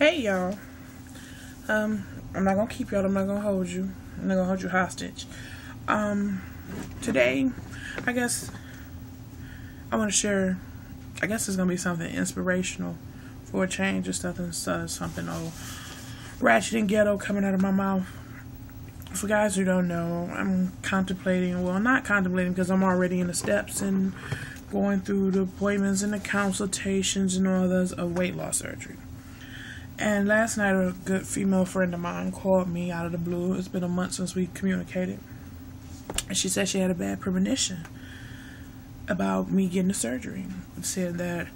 Hey y'all. I'm not gonna keep y'all. I'm not gonna hold you. I'm not gonna hold you hostage. Today, I guess I want to share. I guess it's gonna be something inspirational for a change or something old, ratchet and ghetto coming out of my mouth. For guys who don't know, I'm contemplating. Well, not contemplating because I'm already in the steps and going through the appointments and the consultations and all those of weight loss surgery. And last night, a good female friend of mine called me out of the blue. It's been a month since we communicated. And she said she had a bad premonition about me getting the surgery. It said that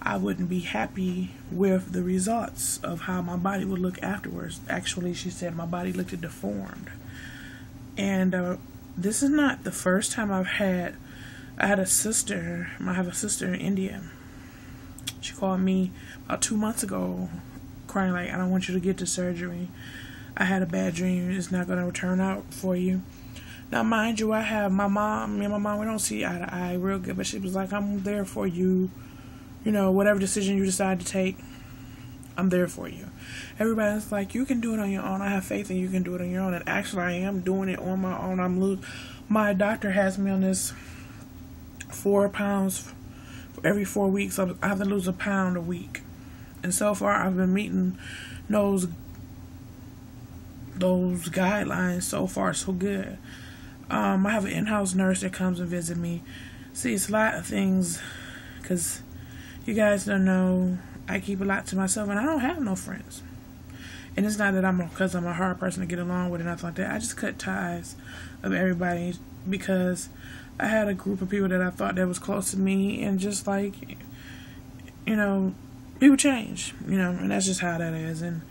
I wouldn't be happy with the results of how my body would look afterwards. Actually, she said my body looked deformed. And this is not the first time I had a sister. I have a sister in India. She called me about 2 months ago crying like, I don't want you to get the surgery. I had a bad dream. It's not going to turn out for you. Now, mind you, I have me and my mom, we don't see eye to eye real good, but she was like, I'm there for you. You know, whatever decision you decide to take, I'm there for you. Everybody's like, you can do it on your own. I have faith in you can do it on your own. And actually, I am doing it on my own. My doctor has me on this 4 pounds for every 4 weeks. I have to lose a pound a week. And so far, I've been meeting those guidelines. So far, so good. I have an in-house nurse that comes and visit me. See, it's a lot of things, because you guys don't know, I keep a lot to myself, and I don't have no friends. And it's not that because I'm a hard person to get along with or nothing like that. I just cut ties of everybody because I had a group of people that I thought that was close to me, and just like, you know, people change, you know, and that's just how that is. And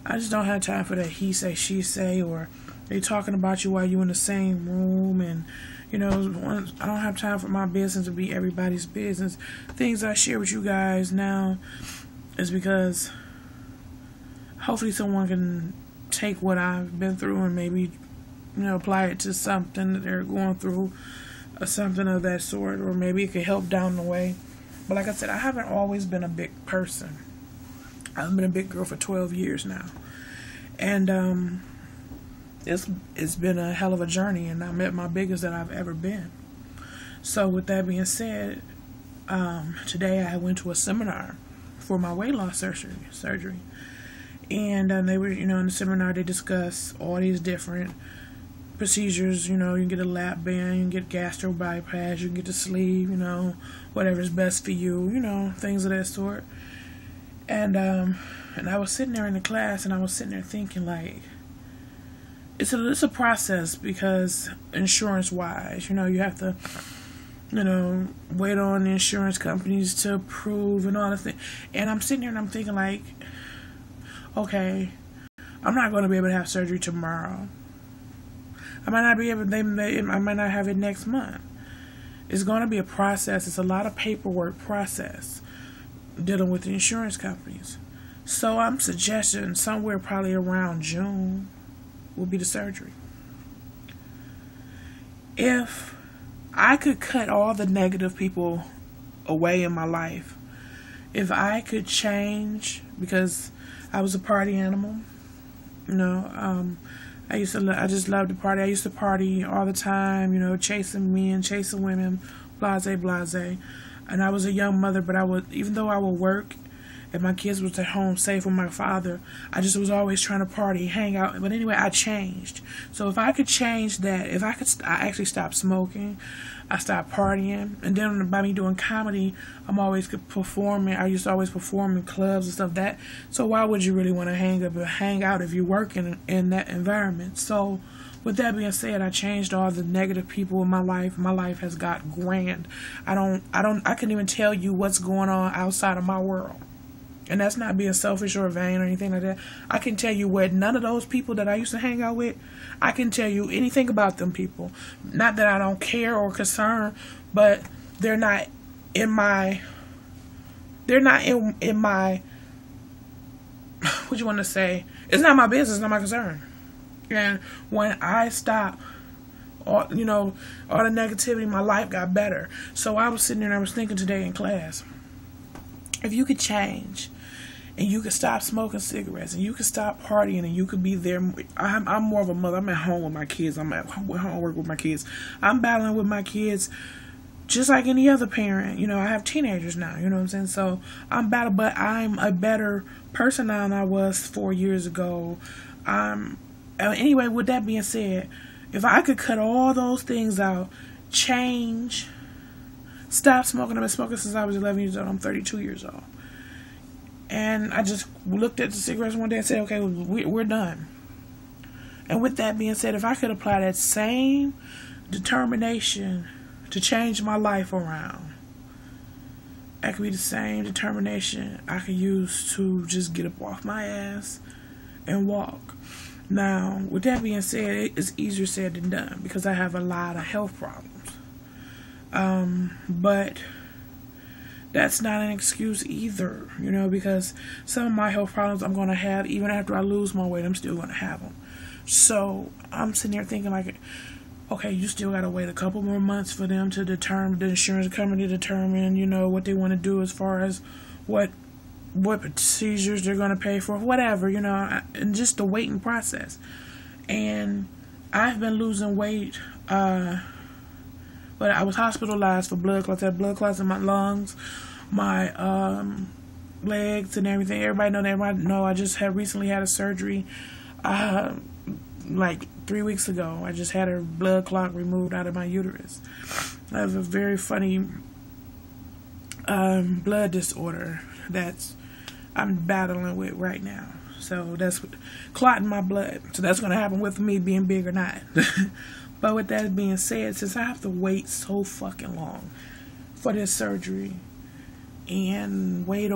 I just don't have time for that he say, she say, or they talking about you while you in the same room. And, you know, I don't have time for my business to be everybody's business. Things I share with you guys now is because hopefully someone can take what I've been through and maybe, you know, apply it to something that they're going through or something of that sort, or maybe it could help down the way. But like I said, I haven't always been a big person. I've been a big girl for 12 years now. And it's been a hell of a journey, and I'm at my biggest that I've ever been. So with that being said, today I went to a seminar for my weight loss surgery. And they were, you know, in the seminar they discussed all these different procedures. You know, you can get a lap band, you can get gastro bypass, you can get the sleeve, you know, whatever's best for you, you know, things of that sort. And I was sitting there in the class, and I was sitting there thinking, like, it's a process, because insurance wise, you know, you have to, you know, wait on the insurance companies to approve and all the things. And I'm sitting there and I'm thinking, like, okay, I'm not going to be able to have surgery tomorrow. I might not be able. I might not have it next month. It's going to be a process. It's a lot of paperwork process dealing with the insurance companies. So I'm suggesting somewhere probably around June will be the surgery. If I could cut all the negative people away in my life, if I could change, because I was a party animal, you know, I just loved to party. I used to party all the time, you know, chasing men, chasing women, blase, blase. And I was a young mother, but even though I would work and my kids was at home safe with my father, I just was always trying to party, hang out. But anyway, I changed. So if I could change that, I actually stopped smoking, I stopped partying, and then by me doing comedy, I'm always performing. I used to always perform in clubs and stuff that. So why would you really want to hang out if you're working in that environment? So with that being said, I changed all the negative people in my life. My life has got grand. I couldn't even tell you what's going on outside of my world. And that's not being selfish or vain or anything like that. I can tell you what, none of those people that I used to hang out with, I can tell you anything about them people. Not that I don't care or concern, but they're not in my, what you want to say? It's not my business, it's not my concern. And when I stopped, all the negativity, my life got better. So I was sitting there and I was thinking today in class, if you could change and you can stop smoking cigarettes, and you can stop partying, and you could be there. I'm more of a mother. I'm at home with my kids. I'm at homework with my kids. I'm battling with my kids just like any other parent. You know, I have teenagers now, you know what I'm saying? So I'm battling, but I'm a better person now than I was 4 years ago. Anyway, with that being said, if I could cut all those things out, change, stop smoking. I've been smoking since I was 11 years old. I'm 32 years old. And I just looked at the cigarettes one day and said, okay, we're done. And with that being said, if I could apply that same determination to change my life around, that could be the same determination I could use to just get up off my ass and walk. Now, with that being said, it's easier said than done because I have a lot of health problems. But that's not an excuse either, you know, because some of my health problems I'm going to have even after I lose my weight. I'm still going to have them. So I'm sitting there thinking like, okay, you still got to wait a couple more months for them to determine, the insurance company to determine, you know, what they want to do as far as what procedures they're going to pay for, whatever, you know, and just the waiting process. And I've been losing weight, but I was hospitalized for blood clots. I had blood clots in my lungs, my legs, and everything. Everybody know. I just recently had a surgery, like 3 weeks ago. I just had a blood clot removed out of my uterus. I have a very funny blood disorder that's I'm battling with right now. So that's clotting my blood. So that's going to happen with me being big or not. But with that being said, since I have to wait so fucking long for this surgery and wait,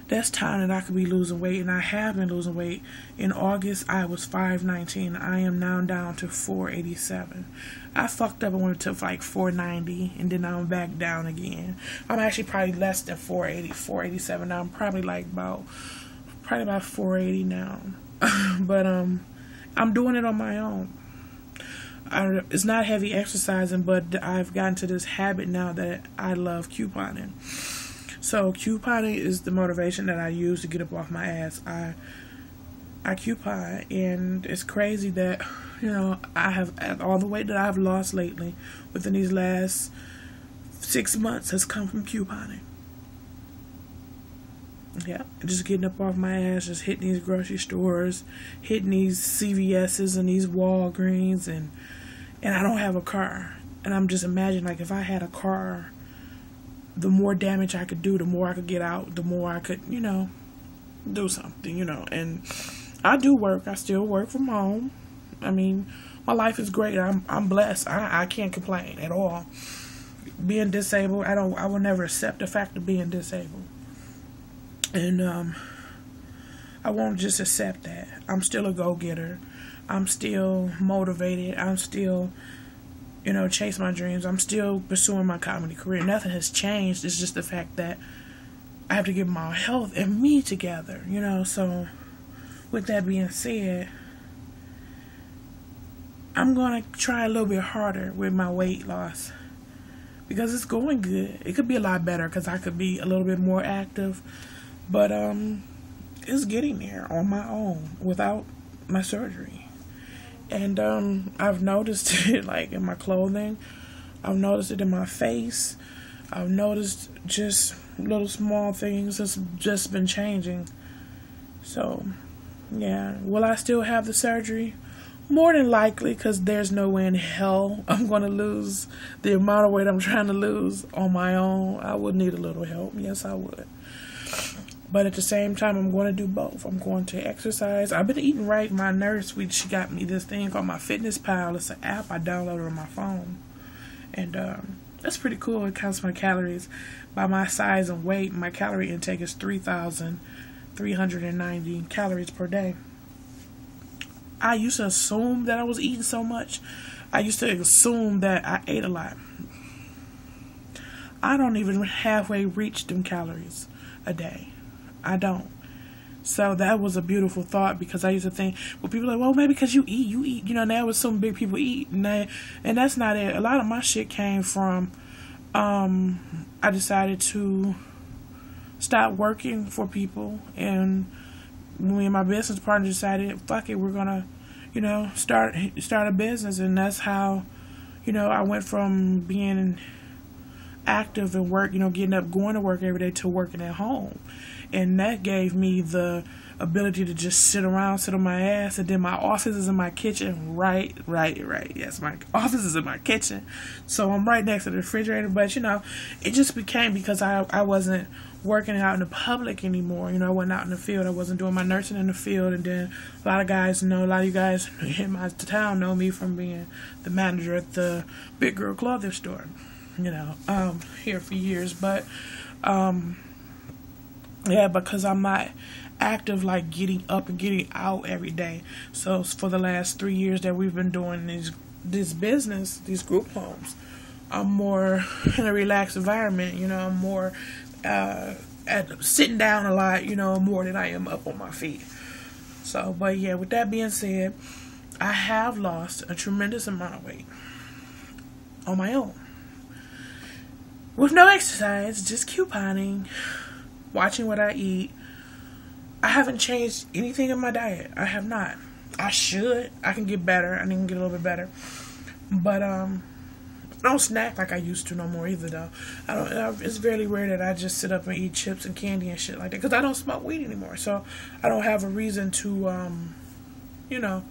that's time that I could be losing weight, and I have been losing weight. In August, I was 519. I am now down to 487. I fucked up and went to like 490, and then I'm back down again. I'm actually probably less than 487 now. I'm probably like about 480 now. But I'm doing it on my own. It's not heavy exercising, but I've gotten to this habit now that I love couponing. So couponing is the motivation that I use to get up off my ass. I coupon, and it's crazy that, you know, I have all the weight that I've lost lately within these last 6 months has come from couponing. Yeah, just getting up off my ass, just hitting these grocery stores, hitting these CVS's and these Walgreens, and I don't have a car. And I'm just imagining, like, if I had a car, the more damage I could do, the more I could get out, the more I could, you know, do something, you know. And I do work. I still work from home. I mean, my life is great. I'm blessed. I can't complain at all. Being disabled, I will never accept the fact of being disabled. And I won't just accept that. I'm still a go-getter. I'm still motivated. I'm still, you know, chase my dreams. I'm still pursuing my comedy career. Nothing has changed. It's just the fact that I have to get my health and me together, you know. So with that being said, I'm going to try a little bit harder with my weight loss because it's going good. It could be a lot better because I could be a little bit more active, but it's getting there on my own without my surgery. And I've noticed it like in my clothing. I've noticed it in my face. I've noticed just little small things that's just been changing. So, yeah. Will I still have the surgery? More than likely, because there's no way in hell I'm going to lose the amount of weight I'm trying to lose on my own. I would need a little help. Yes, I would. But at the same time, I'm going to do both. I'm going to exercise. I've been eating right. My nurse, she got me this thing called MyFitnessPal. It's an app I downloaded on my phone. And that's pretty cool. It counts my calories. By my size and weight, my calorie intake is 3,390 calories per day. I used to assume that I was eating so much. I used to assume that I ate a lot. I don't even halfway reach them calories a day. I don't. So that was a beautiful thought because I used to think, well, people are like, well, maybe because you eat, you know, now with some big people eat, and that's not it. A lot of my shit came from, I decided to stopped working for people, and me and my business partner decided, fuck it, we're gonna, you know, start a business. And that's how, you know, I went from being active and work, you know, getting up, going to work every day, to working at home. And that gave me the ability to just sit around, sit on my ass. And then my office is in my kitchen. Right. Yes, my office is in my kitchen. So I'm right next to the refrigerator. But, you know, it just became because I wasn't working out in the public anymore. You know, I wasn't out in the field. I wasn't doing my nursing in the field. And then a lot of you guys in my town know me from being the manager at the Big Girl clothing store. You know, here for years. But, yeah, because I'm not active, like getting up and getting out every day. So for the last 3 years that we've been doing this business, these group homes, I'm more in a relaxed environment. You know, I'm more sitting down a lot, you know, more than I am up on my feet. So, but yeah, with that being said, I have lost a tremendous amount of weight on my own, with no exercise, just couponing, watching what I eat. I haven't changed anything in my diet. I have not. I should. I can get better. I can get a little bit better. But I don't snack like I used to no more either, though. It's very rare that I just sit up and eat chips and candy and shit like that, because I don't smoke weed anymore. So I don't have a reason to, you know,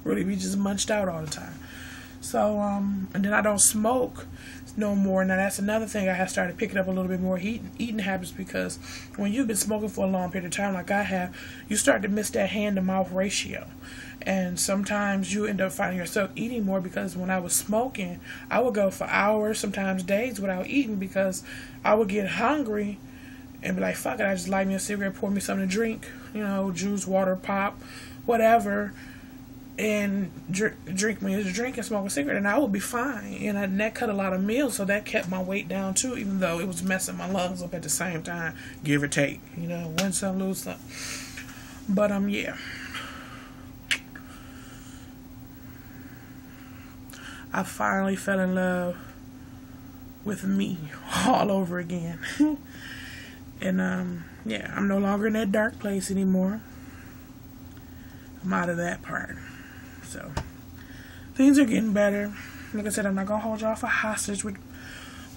really be just munched out all the time. So, and then I don't smoke no more. Now that's another thing. I have started picking up a little bit more eating habits, because when you've been smoking for a long period of time like I have, you start to miss that hand-to-mouth ratio. And sometimes you end up finding yourself eating more, because when I was smoking, I would go for hours, sometimes days, without eating, because I would get hungry and be like, fuck it, I just light me a cigarette, pour me something to drink, you know, juice, water, pop, whatever, and drink me a drink and smoke a cigarette, and I would be fine. And that cut a lot of meals, so that kept my weight down too, even though it was messing my lungs up at the same time, give or take, you know, win some, lose some. But yeah, I finally fell in love with me all over again. And yeah, I'm no longer in that dark place anymore. I'm out of that part. So things are getting better. Like I said, I'm not gonna hold y'all for hostage with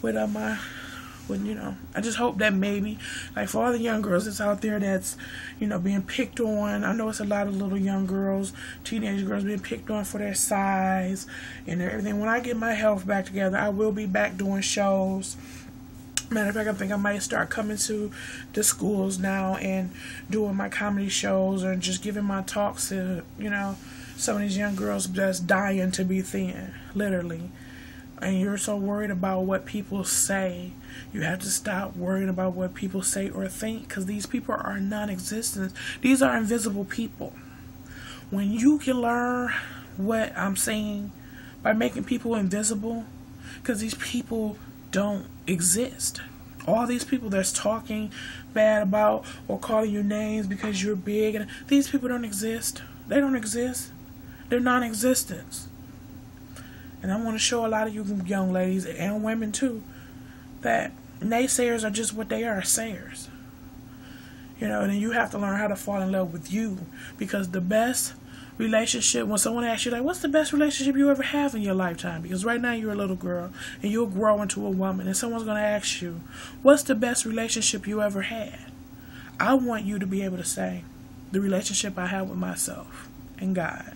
you know. I just hope that maybe, like, for all the young girls that's out there that's, you know, being picked on. I know it's a lot of little young girls, teenage girls being picked on for their size and everything. When I get my health back together, I will be back doing shows. Matter of fact, I think I might start coming to the schools now and doing my comedy shows, or just giving my talks to, you know, some of these young girls that's dying to be thin, literally. And you're so worried about what people say. You have to stop worrying about what people say or think, because these people are non-existent. These are invisible people. When you can learn what I'm saying by making people invisible, because these people don't exist. All these people that's talking bad about or calling you names because you're big, and these people don't exist. They don't exist. They're non-existent. And I want to show a lot of you young ladies, and women too, that naysayers are just what they are, sayers. You know, and you have to learn how to fall in love with you, because the best relationship, when someone asks you, like, what's the best relationship you ever have in your lifetime? Because right now you're a little girl and you'll grow into a woman, and someone's going to ask you, what's the best relationship you ever had? I want you to be able to say, the relationship I have with myself and God.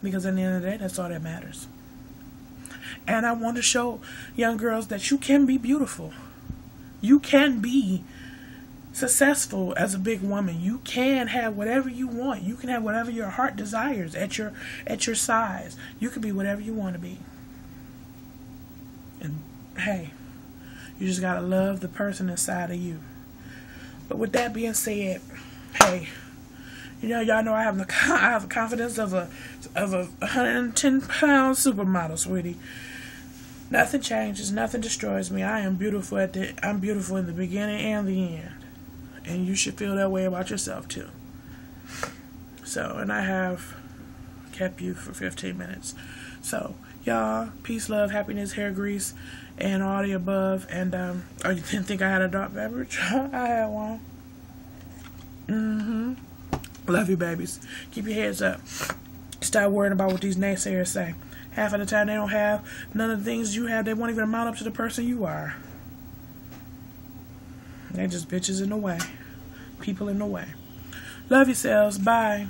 Because at the end of the day, that's all that matters. And I want to show young girls that you can be beautiful. You can be successful as a big woman. You can have whatever you want. You can have whatever your heart desires at your size. You can be whatever you want to be. And hey, you just gotta love the person inside of you. But with that being said, hey, you know, y'all know I have the confidence of a 110-pound supermodel, sweetie. Nothing changes, nothing destroys me. I am beautiful I'm beautiful in the beginning and the end. And you should feel that way about yourself too. So, and I have kept you for 15 minutes. So, Y'all, peace, love, happiness, hair grease, and all the above. And, oh, you didn't think I had a dark beverage? I had one. Love you, babies. Keep your heads up. Stop worrying about what these naysayers say. Half of the time they don't have none of the things you have. They won't even amount up to the person you are. They're just bitches in the way. People in the way. Love yourselves. Bye.